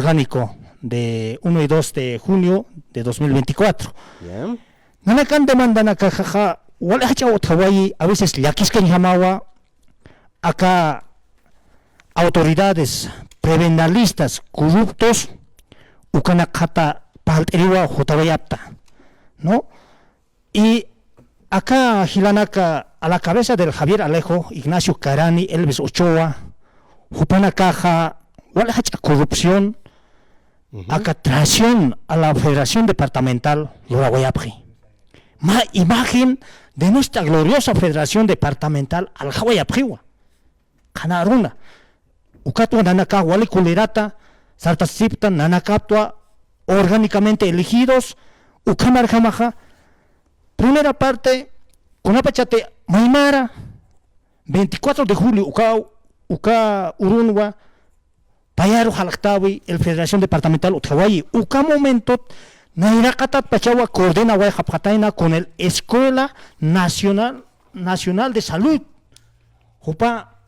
orgánico de 1 y 2 de junio de 2024. Yeah. Nanakan demanda na kajaja, wala hacha otawai, a veces yakisken jamawa, acá autoridades prebenalistas corruptos, ukanakata palteriwa jotawayapta, ¿no? Y acá Gilanaka, a la cabeza del Javier Alejo, Ignacio Carani, Elvis Ochoa, Jupanakaja, wala hacha corrupción, acá traición a la Federación Departamental Loraguayapri. Ma imagen de nuestra gloriosa Federación Departamental al Hawayapriwa. Kanaruna. Ukatua nanaka wali kulerata, sartasipta nanakaptua, orgánicamente elegidos, ukamar jamaja. Primera parte, Kunapachate Maimara, 24 de julio, Uka Urunwa, Payaro Halaktawi, el Federación Departamental Uthawayi, Uka momento, Nairakatat Pachawa coordena Wayapataina con el Escuela Nacional de Salud. Jupa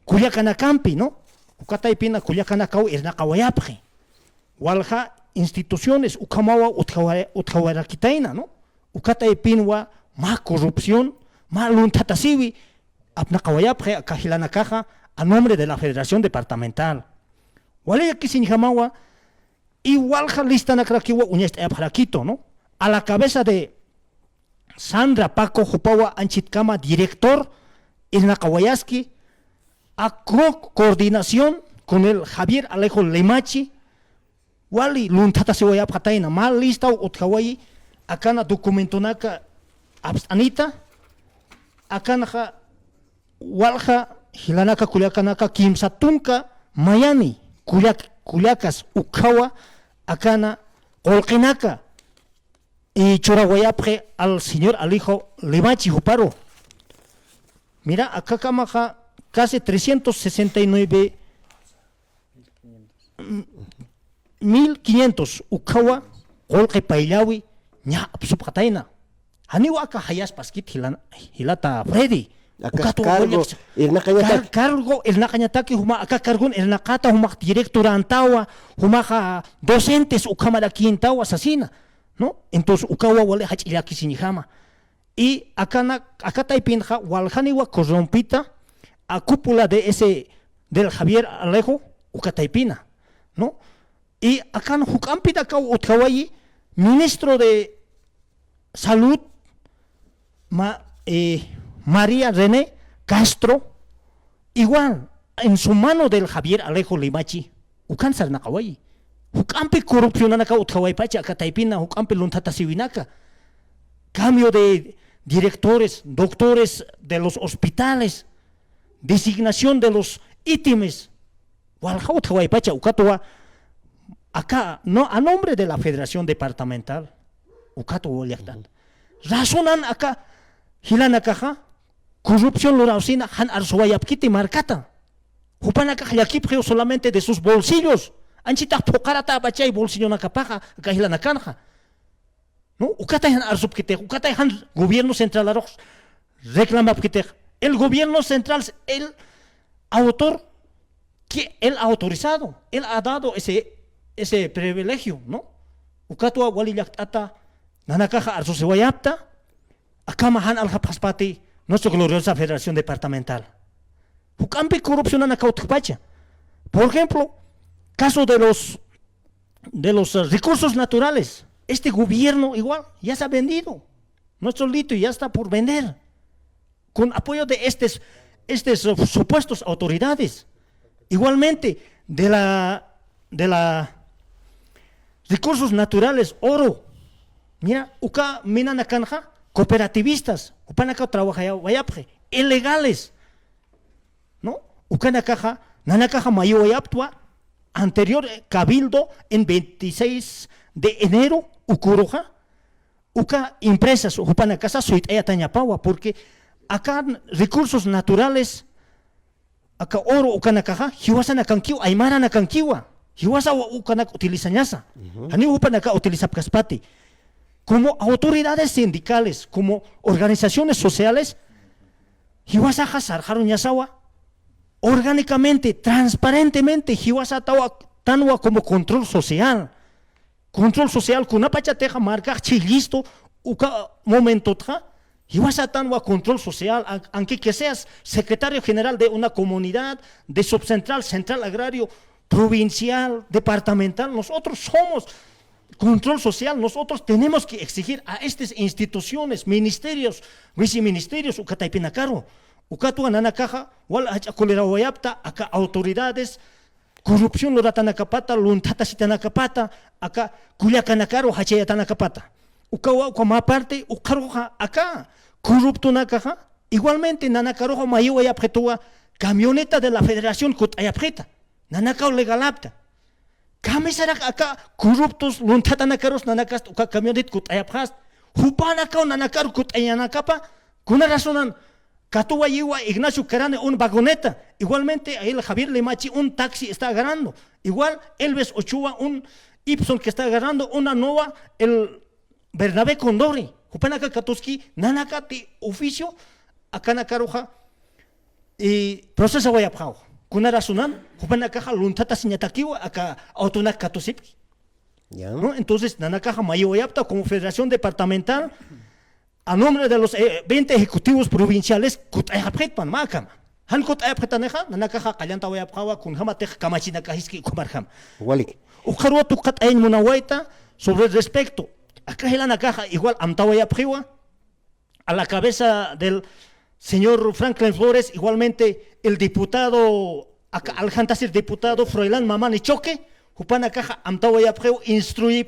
Culiacanacampi, ¿no? Ucataipina Culiacanacau Ernacawayapri. Walja instituciones Ukamawa Uthawarakitaina, ¿no? Ucataipinwa más corrupción, más luntatasiwi, Apnacawayapre, Acajilanakaja, a nombre de la Federación Departamental. Wale Kisinjamawa. Igual lista nakrakiwa uñesta aparaquito, ¿no? A la cabeza de Sandra Paco Jupawa Anchitkama, director Irnakawayaski, a coordinación con el Javier Alejo Limachi, Wali Luntata Sewaya Pataina, mal lista Otkawayi, Akana documentonaka Abstanita, Akanaja Walja Hilanaka Kuliakanaka Kimsatunka Mayani, Kuliakas Ukawa, Akana, Olkinaka y Choraguayapre al señor Alijo Limachi Juparo. Mira, acá Kamaja casi 369,500 Ukawa, Olke Pailawi, Nya Absupataina. Haniwa acá Hayas Paskit Hilata Freddy. Cargo el Nakanyataki Huma, acá cargón el Nakata Huma directora Antawa, Humaja docentes Ukamara Quintawa asesina, ¿no? Entonces Ukawa Wale Hachilaki Sinihama. Y acá Taipinja, Waljaniwa corrompita, a cúpula de ese del Javier Alejo, Ucataipina, ¿no? Y acá Hukampita Utkawayi, ministro de Salud, María René Castro, igual, en su mano del Javier Alejo Limachi, Ukansar Nakawayi, Ukampi corrupción Anaka Utkawai Pacha, Akataipina, Ukampi Luntata Siwinaka, cambio de directores, doctores de los hospitales, designación de los ítems, Walja Utkawai Pacha, Ukatoa, acá, no, a nombre de la Federación Departamental, Ukato Yaktan, razonan acá, Hilanakaja, corrupción Lorausina, Han Arsuayapkiti Marcata. Jupanaka Yakiprio solamente de sus bolsillos. Anchita Pocarata Bachay bolsillo Nakapaja, Kahilanakanja. ¿No? Ukatayan Arsupkite, Ukatayan gobierno central Arroz, reclama Pkite. El gobierno central, el autor, que él ha autorizado, él ha dado ese privilegio, ¿no? Ukatua Walilakata, Nanakaja Arsusewayapta. Acá Mahan al-Japaspati, nuestra gloriosa Federación Departamental. Hukampi corrupción en Acautpacha. Por ejemplo, caso de los recursos naturales. Este gobierno igual ya se ha vendido. Nuestro litio ya está por vender. Con apoyo de estas supuestas autoridades. Igualmente, de la recursos naturales, oro. Mira, Uka Minanakanja. Cooperativistas, Upanaka trabaja ilegales, ¿no? Ukanakaja, Nanakaja Mayuayaptua, anterior cabildo en 26 de enero, Ukuroja, Uka empresas, Upanakasa, Suit Eyatañapawa, porque acá recursos naturales, acá oro Ukanakaja, Hiwasana Kankiwa, Aymara Nakankiwa, Hiwasa Ukanak utilizanyasa, Hani Upanaka utiliza Kaspati. Como autoridades sindicales, como organizaciones sociales, orgánicamente, transparentemente, tanwa como control social kuna pachateja marca listo uka momento tra y vas a tanwa control social aunque que seas secretario general de una comunidad de subcentral, central agrario, provincial, departamental, nosotros somos control social, nosotros tenemos que exigir a estas instituciones, ministerios, viceministerios, ukataipinakaro, ukatu ananakaja, wal achakulera wayapta, acá autoridades, corrupción lo ratanakapata, luntata sitanakapata, acá kuliakanakaro, hachayatanakapata. Ukawa como aparte, ukaroja acá, corrupto nakaja, igualmente nanakaroja mayo ayapjetua, camioneta de la federación kut ayapjeta, nanakao legalapta. Kamisarak acá corruptos luntatanakaros nanakas uka camionet kut ayapjas hupanakao nanakar kut ayanakapa kuna razonan Katuwa Yiwa Ignacio Carane un vagoneta, igualmente el Javier Limachi un taxi está agarrando, igual Elves Ochoa un Ipson que está agarrando una nueva el Bernabé Condori, hupanaka katuski nanaka ti oficio akana karoja y proceso wayapjao. Kuna razonan, hupanakaja luntata siñatakiwa acá autonak katusipos. ¿No? Entonces, nanakaja mayoyapta como Federación Departamental, a nombre de los 20 ejecutivos provinciales, kutayapjetpan makam. Han kutayapjetaneja, nanakaja kallanta wayapjawa kun hamatek kamachinakahiski kumarham. Walik. Ujarua tukat ayin munawaita sobre el respecto. Acá la nakaja igual amtawayapjiwa a la cabeza del señor Franklin Flores, igualmente el diputado, al jantasir diputado Froilán Mamani Choque, Jupana Caja Amtawaya Preu, instruye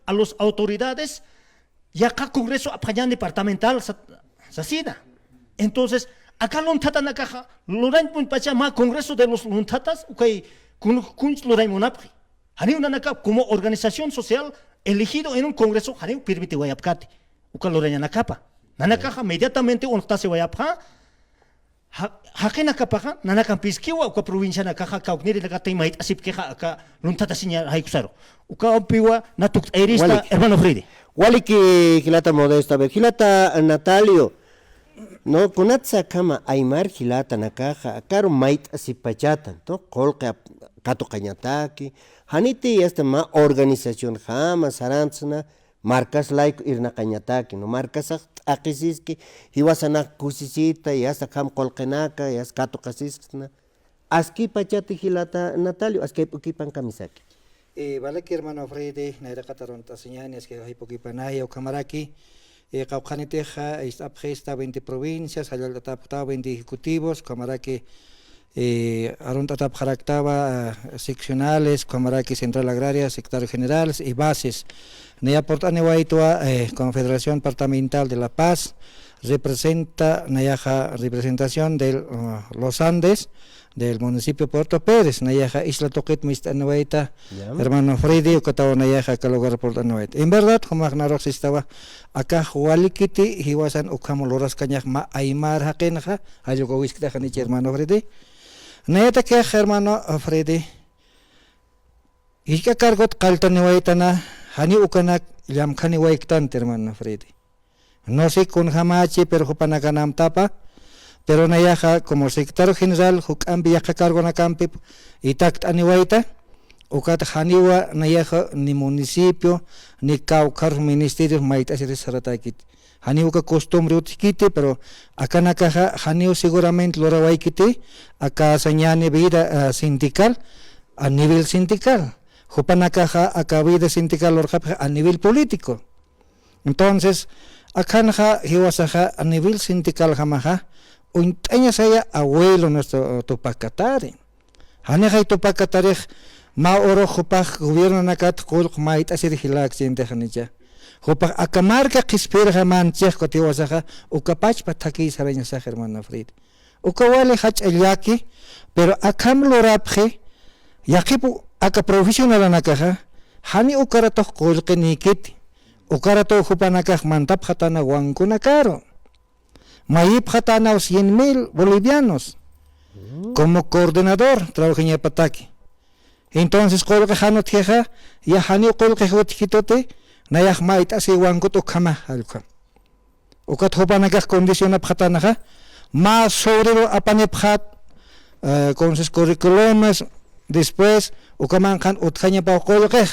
a las autoridades, y acá Congreso Apayán Departamental Sasina. Entonces, acá Lontata Caja, Lorain Pachama, Congreso de los Lontatas, Kunch Lorain Monapri. Hani una naka como organización social elegido en un Congreso, Hani permite Guayapcate, Uka Lorain Nakapa. Nanakaja inmediatamente un tase wayapja hakena kapaja nanakan piskiwa uka provincia nakaja kaugniri nakata imait asip keja aka luntata sinya haikusaro uka piwa natuk erista hermano Fride Waliki Gilata Modesta Gilata Natalio no kunatsa kama aymar Gilata nakaja akaro mait asipachatan to kolka kato kañataki haniti ma organización jama sarantsna marcas like irna cañataki, no marcas akisiski, hiwasana kusisita, y hasta kam kolkenaka, y hasta kato kasisna. Aski pachati Gilata Natalio, aski pukipan kamisaki. Vale que hermano Frede, naira kataronta señanes que hay poquipanaya o camaraki, caucaniteja, está 20 provincias, allá está 20 ejecutivos, camaraki. Aronta tap jaractaba seccionales, camaraki central agraria, secretario generales y bases. Naya portane waitua Confederación Departamental de La Paz representa nayaja representación de los Andes del municipio Puerto Pérez, nayaja Isla Toquet Mistanueta, hermano Freddy, Ocotavo nayaja Calogar Portanueta. En verdad, como Agnarox estaba acá Hualikiti, Hiwasan Ukamoloras Cañaj Ma Aymar Hakenja, Ayugowiskta Hanichi, hermano Freddy. Nayata que hermano Freddy, y que cargot Caltanuetana. Hani ukanak yam khani waiktan hermano Freddy. No sé con hamachi pero hupanakanam tapa, pero nayaja como secretario general hukambi yaka cargo na campi y takt aniwaita, ukat haniwa nayaja ni municipio ni caukar ministerios maita si resaratakit. Hani uka costumbre utikiti pero acá nakaja hani seguramente lo rawaikiti, acá señane vida sindical a nivel sindical. Jupanakaja acá vida sindical a nivel político. Entonces, acá hiwasaja a nivel sindical jamaja, untaña saya abuelo nuestro tupacatari. Haneja tupacatari, ma oro jupaj gobierno nakat kulk mait asir hilak siente janilla. Jupaj acá marca kispir jaman chech kotiwasaja, ukapach pataki saraña sa hermano Fred. Ukawale hach eliaki, pero acá mlorapje, yakipu aka profesional nakaja hani ukarato kolkenikit ukarato hupanakaj mantap hatana wankuna caro mayip hatana 100,000 bolivianos como coordinador trabajé pataki entonces kolke hanot jeja ya hani kolke hotkitote nayaj mait asi wankut ukama halka ukat hupanakaj condiciona hatanaja más sobre apanephat con sus currículums después ukamankan utjaña pa ukoyokej.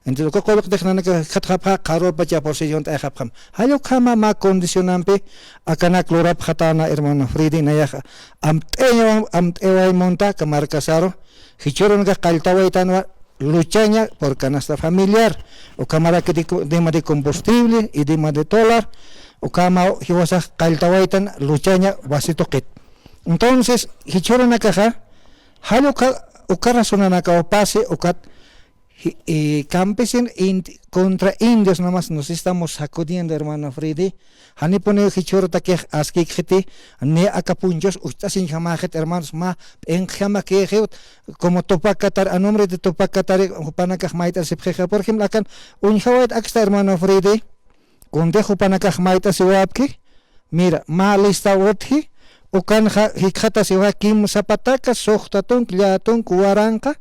Entonces ukoyok dejnana que khatkhapha qarol pacha posición ta khapkham. Hayo kama ma condicionampe akana clorap khatana hermano Fridi nayaja. Amteway monta kamar casaro. Hichoron ga kaltawaitanwa luchaña por canasta familiar. Ukamara que dima de combustible y dima de dólar. Ukama hiwasa kaltawaitan luchaña vasitoket. Entonces hichoron akaja. Hayo ukara sunanaka pase ukat campesino contra indios nomás nos estamos sacudiendo, hermano Freddy. Hani pone hichoro take aski khiti ne akapunjos ustasin jamajet hermanos ma en jama que como Tupac Qatar a nombre de Tupac Qatar hupanakaj maita sepjeja por ejemplo akan un jawat aksta hermano Freddy con de hupanakaj maita siwapki mira ma lista wothi ukan hikhata siwa kim zapataka sohtatun klyatun kuwaranka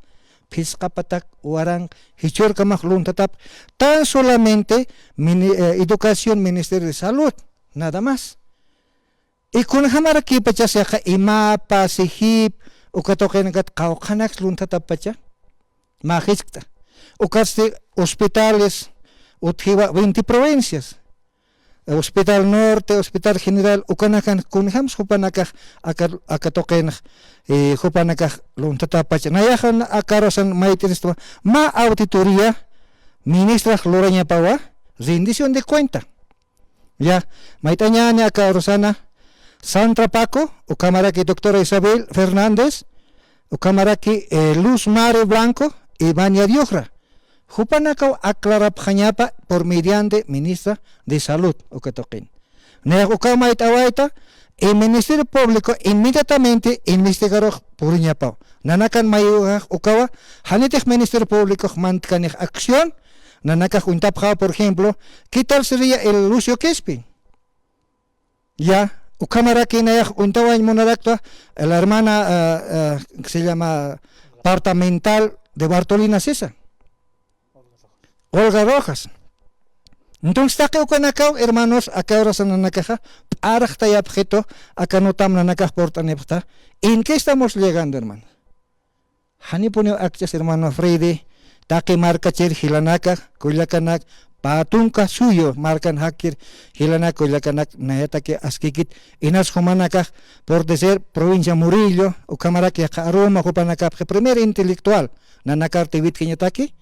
Piscapatak, Warang, Hichor Kamaklun Tatap, tan solamente educación, Ministerio de Salud, nada más. Y con Hamara Kipacha Seja, Imapa, Sihip, Ukatokenagat, Kaukanak Luntatap Pacha, Majista, Ukaste hospitales, Utjiva, 20 provincias. Hospital Norte, Hospital General, Ukanakan, Kunhams, Hupanakaj, Akatokenaj, Hupanakaj, Luntatapach, Nayahan, Akarosan, Maitisto, Ma Auditoría, Ministra Loreña Paua, rendición de cuenta. Ya, Maitañana, Akarosana, Sandra Paco, Ucamaraki, doctora Isabel Fernández, Ucamaraki, Luz Mare Blanco, y Bania Diojra. Hupanakaw aclarap jañapa por mediante ministra de salud ukatoquen. Neukama itawaita el Ministerio Público inmediatamente investigará por ñapao. Nanakan mayuha ukawa hanitech Ministerio Público mantkanech acción. Nanaka juntapja por ejemplo, ¿qué tal sería el Lucio Quespi? Ya, ukamara que nayaj untawa en monadactua, la hermana que se llama departamental de Bartolina César. Olga Rojas. Entonces, hermanos, acá ahora son nakaja, arachta y objeto, acá no tam nanakaj portanepta. ¿En qué estamos llegando, hermano? Hani pone actas, hermano Freddy, take marca cher hilanaka, kuyakanak, patunka suyo, marcan hakir, hilanak, kuyakanak, nayatake askikit, inas humanakaj, por decir provincia Murillo, o camaraki, aroma, hupanakap, primer intelectual, nanakar tevit kinyataki.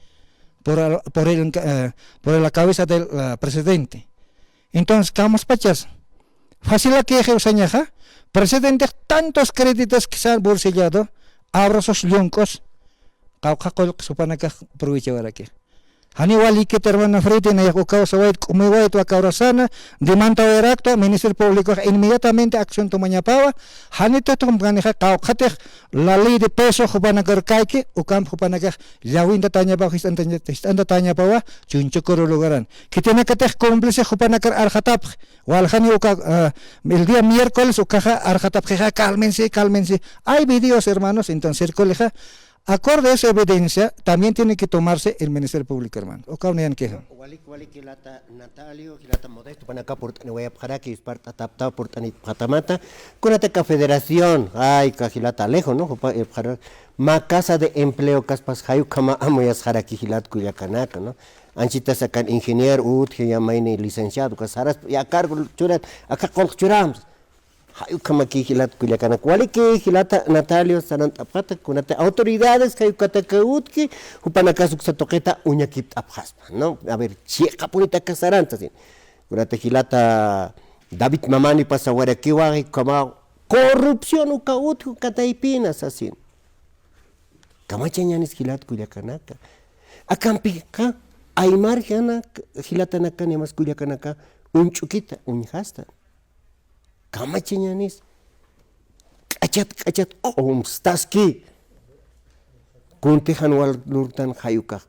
Por la cabeza del presidente. Entonces, ¿cómo pachas? Fácil que usañaja, presidente tantos créditos que se han bolsillado, abrazos yoncos, caucacol supanaka provincia aquí. Hani wali que hermano Frente na yakukao sa wait kumiwa ito akaurasana demanda erecto Ministerio Público inmediatamente acción tomanya pawa hani to tumganeja kaukhatech la ley de peso jupanagar kaike ukam jupanagar lawin tanya pa anda tanya pawa chunchukoro lugaran kitena katech cómplice jupanagar arjatap wal hani uka el día miércoles ukaja arjatap cálmense hay videos hermanos entonces coleja. Acorde a esa evidencia, también tiene que tomarse el Ministerio Público, hermano. ¿O qué opinan que? Wali kilata Natalio, kilata Modesto, para acá por Tanewaya Pjaraki, Esparta Tapta, por Patamata, con la Federación, ay, Cajilata Alejo, ¿no? Ma Casa de Empleo, Caspas Hayukama, Amoyas Jaraki, Gilat, Cuyacanaka, ¿no? Anchita sacan ingeniero, ya maine licenciado, Casaras, ya cargo, churat, acá con churams. Hayukama Kijilat Culiacana, ¿cuál que Gilata Natalio Sarantapata, con autoridades que Hayukatakautki, Upanakasuk Satoqueta, Uñakip Abhaspa, ¿no? A ver, Chica Punita Casaranta, ¿sí? Curate Gilata David Mamani Pasaguarakiwa, como corrupción Ukaut, Cataipinas, así. Kamachañanis Gilat Culiacanaka. Acampika, Aymar Jana, Gilatanaka, Nemas Culiacanaka, un chuquita, un hasta. Kamachiñanis kachat om staski kuntihan wal lurtan hayuka